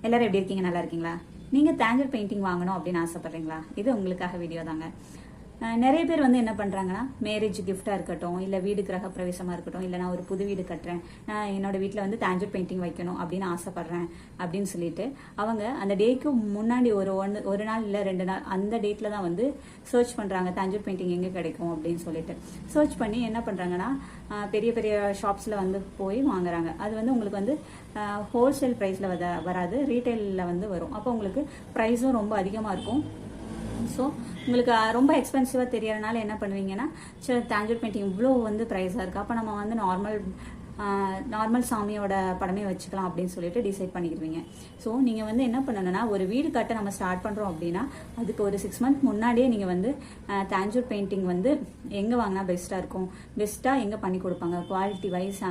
எல்லாரும் எப்படி இருக்கீங்க? நல்லா இருக்கீங்களா? நீங்க தேஞ்சர் பெயிண்டிங் வாங்கணும் அப்படின்னு ஆசைப்படுறீங்களா? இது உங்களுக்காக வீடியோ தாங்க. நிறைய பேர் வந்து என்ன பண்றாங்கன்னா, மேரேஜ் கிஃப்டா இருக்கட்டும், இல்ல வீடு கிரக பிரவேசமா இருக்கட்டும், இல்ல நான் ஒரு புது வீடு கட்டுறேன், நான் என்னோட வீட்டுல வந்து தேஞ்சர் பெயிண்டிங் வைக்கணும் அப்படின்னு ஆசைப்படுறேன் அப்படின்னு சொல்லிட்டு அவங்க அந்த டேக்கு முன்னாடி ஒரு நாள் இல்ல 2 நாள் அந்த டேட்ல தான் வந்து சர்ச் பண்றாங்க தேஞ்சர் பெயிண்டிங் எங்க கிடைக்கும் அப்படின்னு சொல்லிட்டு. சர்ச் பண்ணி என்ன பண்றாங்கன்னா, பெரிய பெரிய ஷாப்ஸ்ல வந்து போய் வாங்குறாங்க. அது வந்து உங்களுக்கு வந்து ஹோல்சேல் பிரைஸ்ல வராது, ரீட்டைல்ல வந்து வரும். அப்போ உங்களுக்கு பிரைஸும் ரொம்ப அதிகமா இருக்கும். ஸோ உங்களுக்கு ரொம்ப எக்ஸ்பென்சிவாக தெரியறதுனால என்ன பண்ணுவீங்கன்னா, சரி தேஞ்சர் பெயிண்டிங் இவ்வளோ வந்து ப்ரைஸாக இருக்குது, அப்போ நம்ம வந்து நார்மல் சாமியோட படமே வச்சுக்கலாம் அப்படின்னு சொல்லிட்டு டிசைட் பண்ணிடுவீங்க. ஸோ நீங்கள் வந்து என்ன பண்ணணும்னா, ஒரு வீடு கட்ட நம்ம ஸ்டார்ட் பண்ணுறோம் அப்படின்னா அதுக்கு ஒரு 6 மந்த் முன்னாடியே நீங்கள் வந்து தேஞ்சர் பெயிண்டிங் வந்து எங்கே வாங்கினா பெஸ்ட்டாக இருக்கும், பெஸ்ட்டாக எங்கே பண்ணி கொடுப்பாங்க, குவாலிட்டி வைஸ்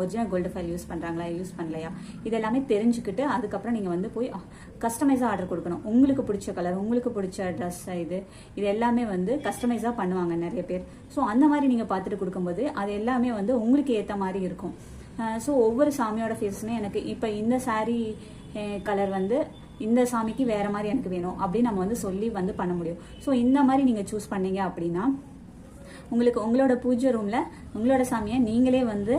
ஒரிஜினல் கோல்டு ஃபைல் யூஸ் பண்ணுறாங்களா யூஸ் பண்ணலையா, இதெல்லாமே தெரிஞ்சுக்கிட்டு அதுக்கப்புறம் நீங்கள் வந்து போய் கஸ்டமைஸாக ஆர்டர் கொடுக்கணும். உங்களுக்கு பிடிச்ச கலர், உங்களுக்கு பிடிச்ச ட்ரெஸ், இது எல்லாமே வந்து கஸ்டமைஸாக பண்ணுவாங்க நிறைய பேர். ஸோ அந்த மாதிரி நீங்கள் பார்த்துட்டு கொடுக்கும்போது அது எல்லாமே வந்து உங்களுக்கு ஏற்ற மாதிரி இருக்கும். ஸோ ஒவ்வொரு சாமியோட ஃபேஸுமே எனக்கு இப்போ இந்த சாரீ கலர் வந்து இந்த சாமிக்கு வேற மாதிரி எனக்கு வேணும் அப்படின்னு நம்ம வந்து சொல்லி வந்து பண்ண முடியும். ஸோ இந்த மாதிரி நீங்கள் சூஸ் பண்ணீங்க அப்படின்னா உங்களுக்கு உங்களோட பூஜை ரூமில் உங்களோட சாமியை நீங்களே வந்து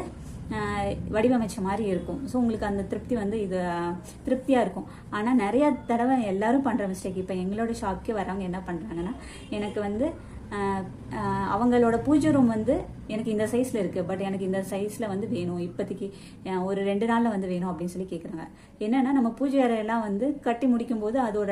வடிவமைச்ச மாதிரி இருக்கும். ஸோ உங்களுக்கு அந்த திருப்தி வந்து திருப்தியாக இருக்கும். ஆனால் நிறைய தடவை எல்லாரும் பண்ணுற மிஸ்டேக், இப்போ எங்களோட ஷாப்க்கே வரவங்க என்ன பண்ணுறாங்கன்னா, எனக்கு வந்து அவங்களோட பூஜை ரூம் வந்து எனக்கு இந்த சைஸில் இருக்குது, பட் எனக்கு இந்த சைஸில் வந்து வேணும், இப்போதைக்கு ஒரு 2 நாளில் வந்து வேணும் அப்படின்னு சொல்லி கேட்குறாங்க. என்னன்னா, நம்ம பூஜை அறையெல்லாம் வந்து கட்டி முடிக்கும் போது அதோட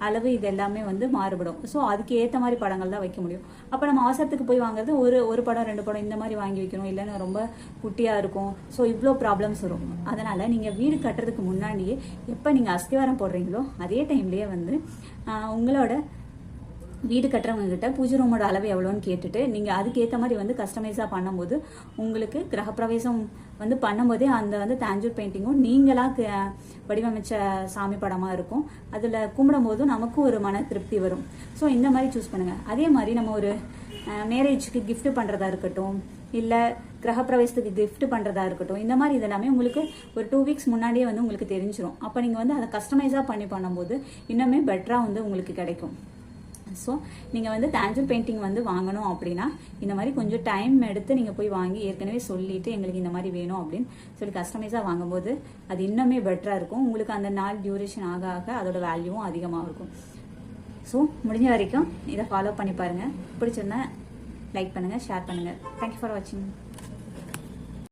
அளவு இது எல்லாமே வந்து மாறுபடும். ஸோ அதுக்கு ஏற்ற மாதிரி படங்கள் தான் வைக்க முடியும். அப்போ நம்ம அவசரத்துக்கு போய் வாங்குறது ஒரு படம் 2 படம் இந்த மாதிரி வாங்கி வைக்கணும், இல்லைன்னா ரொம்ப குட்டியாக இருக்கும். ஸோ இவ்வளோ ப்ராப்ளம்ஸ் வரும். அதனால் நீங்கள் வீடு கட்டுறதுக்கு முன்னாடியே எப்போ நீங்கள் அஸ்திவாரம் போடுறீங்களோ அதே டைம்லேயே வந்து உங்களோட வீடு கட்டுறவங்க கிட்ட பூஜை ரூமோட அளவு எவ்வளோன்னு கேட்டுட்டு நீங்கள் அதுக்கேற்ற மாதிரி வந்து கஸ்டமைஸாக பண்ணும்போது உங்களுக்கு கிரகப்பிரவேசம் வந்து பண்ணும்போதே அந்த வந்து தேஞ்சர் பெயிண்டிங்கும் நீங்களாக வடிவமைச்ச சாமி படமாக இருக்கும். அதில் கும்பிடும் போதும் நமக்கும் ஒரு மன திருப்தி வரும். ஸோ இந்த மாதிரி சூஸ் பண்ணுங்கள். அதே மாதிரி நம்ம ஒரு மேரேஜுக்கு கிஃப்ட் பண்ணுறதா இருக்கட்டும், இல்லை கிரகப்பிரவேசத்துக்கு கிஃப்ட் பண்ணுறதா இருக்கட்டும், இந்த மாதிரி இதெல்லாமே உங்களுக்கு ஒரு 2 வீக்ஸ் முன்னாடியே வந்து உங்களுக்கு தெரிஞ்சிடும். அப்போ நீங்கள் வந்து அதை கஸ்டமைஸாக பண்ணும்போது இன்னுமே பெட்டராக வந்து உங்களுக்கு கிடைக்கும். ஸோ நீங்கள் வந்து தேஞ்சர் பெயிண்டிங் வந்து வாங்கணும் அப்படின்னா இந்த மாதிரி கொஞ்சம் டைம் எடுத்து நீங்கள் போய் வாங்கி ஏற்கனவே சொல்லிட்டு எங்களுக்கு இந்த மாதிரி வேணும் அப்படின்னு சொல்லி கஸ்டமைஸாக வாங்கும்போது அது இன்னுமே பெட்டராக இருக்கும். உங்களுக்கு அந்த நாள் டியூரேஷன் ஆக ஆக அதோட வேல்யூவும் அதிகமாக இருக்கும். ஸோ முடிஞ்ச வரைக்கும் இதை ஃபாலோ பண்ணி பாருங்கள். பிடிச்சிருந்தா லைக் பண்ணுங்கள், ஷேர் பண்ணுங்கள். தேங்க்யூ ஃபார் வாட்சிங்.